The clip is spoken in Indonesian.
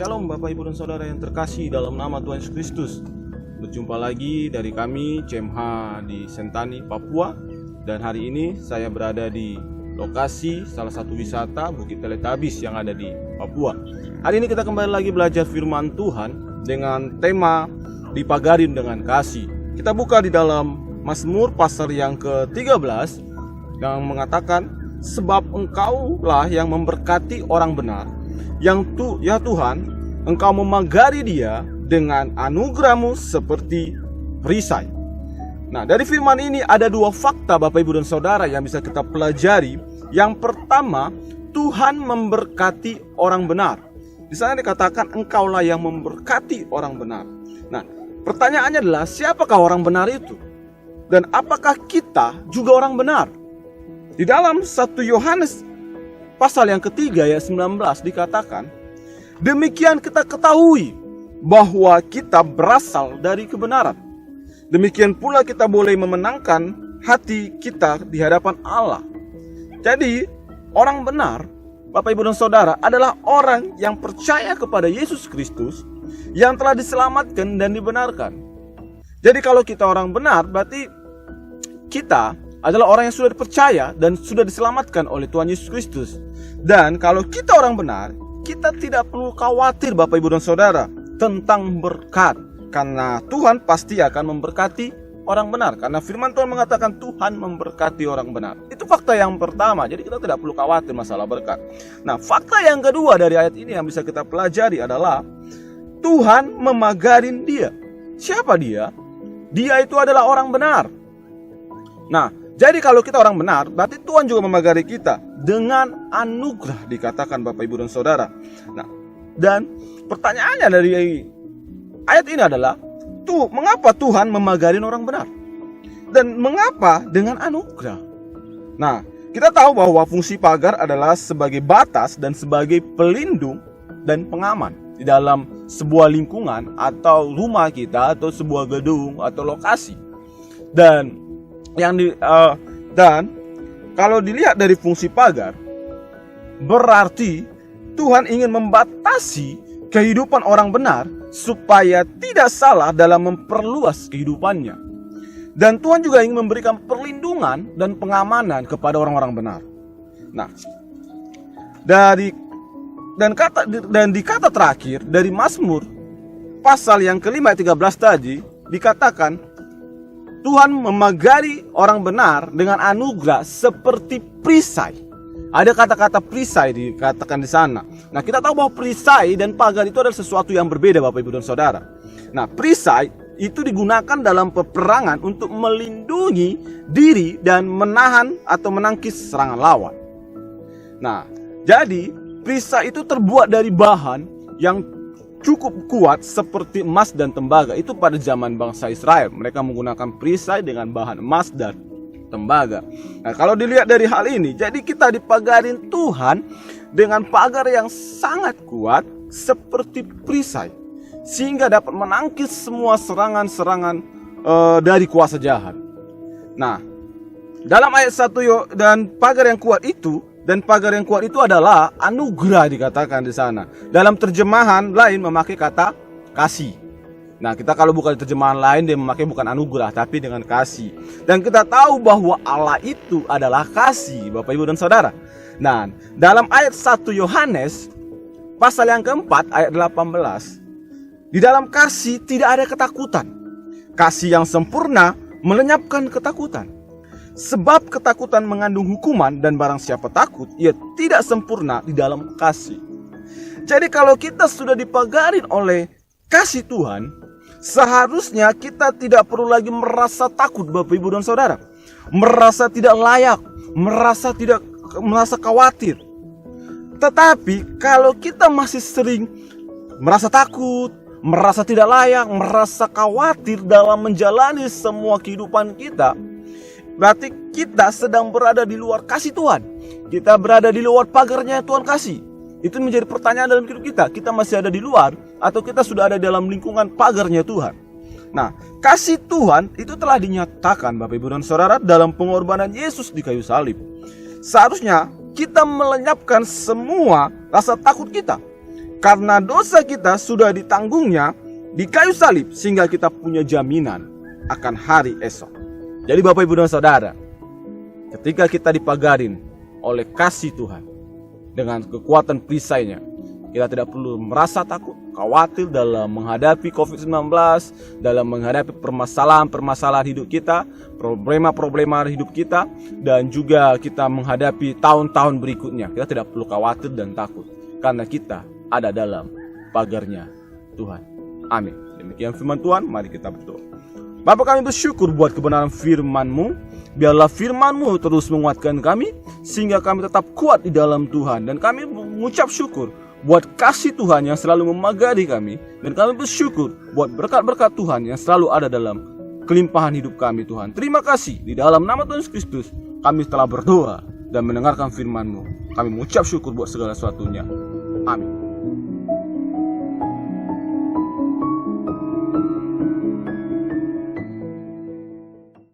Shalom Bapak Ibu dan Saudara yang terkasih dalam nama Tuhan Yesus Kristus. Berjumpa lagi dari kami CMH di Sentani, Papua. Dan hari ini saya berada di lokasi salah satu wisata Bukit Teletabis yang ada di Papua. Hari ini kita kembali lagi belajar firman Tuhan dengan tema dipagarin dengan kasih. Kita buka di dalam Mazmur pasal yang ke-13 yang mengatakan, sebab engkaulah yang memberkati orang benar, ya Tuhan, engkau memagari dia dengan anugerahmu seperti perisai. Nah, dari firman ini ada dua fakta Bapak Ibu dan Saudara yang bisa kita pelajari. Yang pertama, Tuhan memberkati orang benar. Di sana dikatakan engkaulah yang memberkati orang benar. Nah, pertanyaannya adalah siapakah orang benar itu? Dan apakah kita juga orang benar? Di dalam 1 Yohanes pasal yang ketiga ayat 19 dikatakan, demikian kita ketahui bahwa kita berasal dari kebenaran. Demikian pula kita boleh memenangkan hati kita di hadapan Allah. Jadi orang benar, Bapak Ibu dan Saudara, adalah orang yang percaya kepada Yesus Kristus, yang telah diselamatkan dan dibenarkan. Jadi kalau kita orang benar, berarti kita adalah orang yang sudah dipercaya dan sudah diselamatkan oleh Tuhan Yesus Kristus. Dan kalau kita orang benar, kita tidak perlu khawatir Bapak Ibu dan Saudara tentang berkat, karena Tuhan pasti akan memberkati orang benar. Karena firman Tuhan mengatakan Tuhan memberkati orang benar. Itu fakta yang pertama. Jadi kita tidak perlu khawatir masalah berkat. Nah, fakta yang kedua dari ayat ini yang bisa kita pelajari adalah Tuhan memagarin dia. Siapa dia? Dia itu adalah orang benar. Nah, jadi kalau kita orang benar, berarti Tuhan juga memagari kita dengan anugerah, dikatakan Bapak Ibu dan Saudara. Nah, dan pertanyaannya dari ayat ini adalah, mengapa Tuhan memagari orang benar? Dan mengapa dengan anugerah? Nah, kita tahu bahwa fungsi pagar adalah sebagai batas dan sebagai pelindung dan pengaman di dalam sebuah lingkungan atau rumah kita atau sebuah gedung atau lokasi. Dan kalau dilihat dari fungsi pagar, berarti Tuhan ingin membatasi kehidupan orang benar supaya tidak salah dalam memperluas kehidupannya. Dan Tuhan juga ingin memberikan perlindungan dan pengamanan kepada orang-orang benar. Nah, di kata terakhir dari Mazmur pasal yang kelima 13 tadi dikatakan, Tuhan memagari orang benar dengan anugerah seperti perisai. Ada kata-kata perisai dikatakan di sana. Nah, kita tahu bahwa perisai dan pagar itu adalah sesuatu yang berbeda Bapak Ibu dan Saudara. Nah, perisai itu digunakan dalam peperangan untuk melindungi diri dan menahan atau menangkis serangan lawan. Nah, jadi perisai itu terbuat dari bahan yang cukup kuat seperti emas dan tembaga. Itu pada zaman bangsa Israel, mereka menggunakan perisai dengan bahan emas dan tembaga. Nah, kalau dilihat dari hal ini, jadi kita dipagarin Tuhan dengan pagar yang sangat kuat seperti perisai, sehingga dapat menangkis semua serangan-serangan dari kuasa jahat. Nah, dalam ayat 1 dan pagar yang kuat itu adalah anugerah, dikatakan di sana. Dalam terjemahan lain memakai kata kasih. Nah, kita kalau buka di terjemahan lain dia memakai bukan anugerah tapi dengan kasih. Dan kita tahu bahwa Allah itu adalah kasih, Bapak Ibu dan Saudara. Nah, dalam ayat 1 Yohanes pasal yang keempat ayat 18, di dalam kasih tidak ada ketakutan. Kasih yang sempurna melenyapkan ketakutan. Sebab ketakutan mengandung hukuman, dan barang siapa takut, ia tidak sempurna di dalam kasih. Jadi kalau kita sudah dipagarin oleh kasih Tuhan, seharusnya kita tidak perlu lagi merasa takut Bapak Ibu dan Saudara. Merasa tidak layak, merasa khawatir. Tetapi kalau kita masih sering merasa takut, merasa tidak layak, merasa khawatir dalam menjalani semua kehidupan kita, berarti kita sedang berada di luar kasih Tuhan. Kita berada di luar pagarnya Tuhan kasih. Itu menjadi pertanyaan dalam hidup kita. Kita masih ada di luar atau kita sudah ada dalam lingkungan pagarnya Tuhan? Nah, kasih Tuhan itu telah dinyatakan Bapak Ibu dan Saudara dalam pengorbanan Yesus di kayu salib. Seharusnya kita melenyapkan semua rasa takut kita. Karena dosa kita sudah ditanggungnya di kayu salib, sehingga kita punya jaminan akan hari esok. Jadi Bapak Ibu dan Saudara, ketika kita dipagarin oleh kasih Tuhan dengan kekuatan perisainya, kita tidak perlu merasa takut, khawatir dalam menghadapi COVID-19, dalam menghadapi permasalahan-permasalahan hidup kita, problema-problema hidup kita, dan juga kita menghadapi tahun-tahun berikutnya. Kita tidak perlu khawatir dan takut, karena kita ada dalam pagarnya Tuhan. Amin. Demikian firman Tuhan, mari kita berdoa. Bapa, kami bersyukur buat kebenaran firman-Mu. Biarlah firman-Mu terus menguatkan kami, sehingga kami tetap kuat di dalam Tuhan. Dan kami mengucap syukur buat kasih Tuhan yang selalu memagari kami. Dan kami bersyukur buat berkat-berkat Tuhan yang selalu ada dalam kelimpahan hidup kami, Tuhan. Terima kasih, di dalam nama Tuhan Yesus Kristus kami telah berdoa dan mendengarkan firman-Mu. Kami mengucap syukur buat segala sesuatunya. Amin.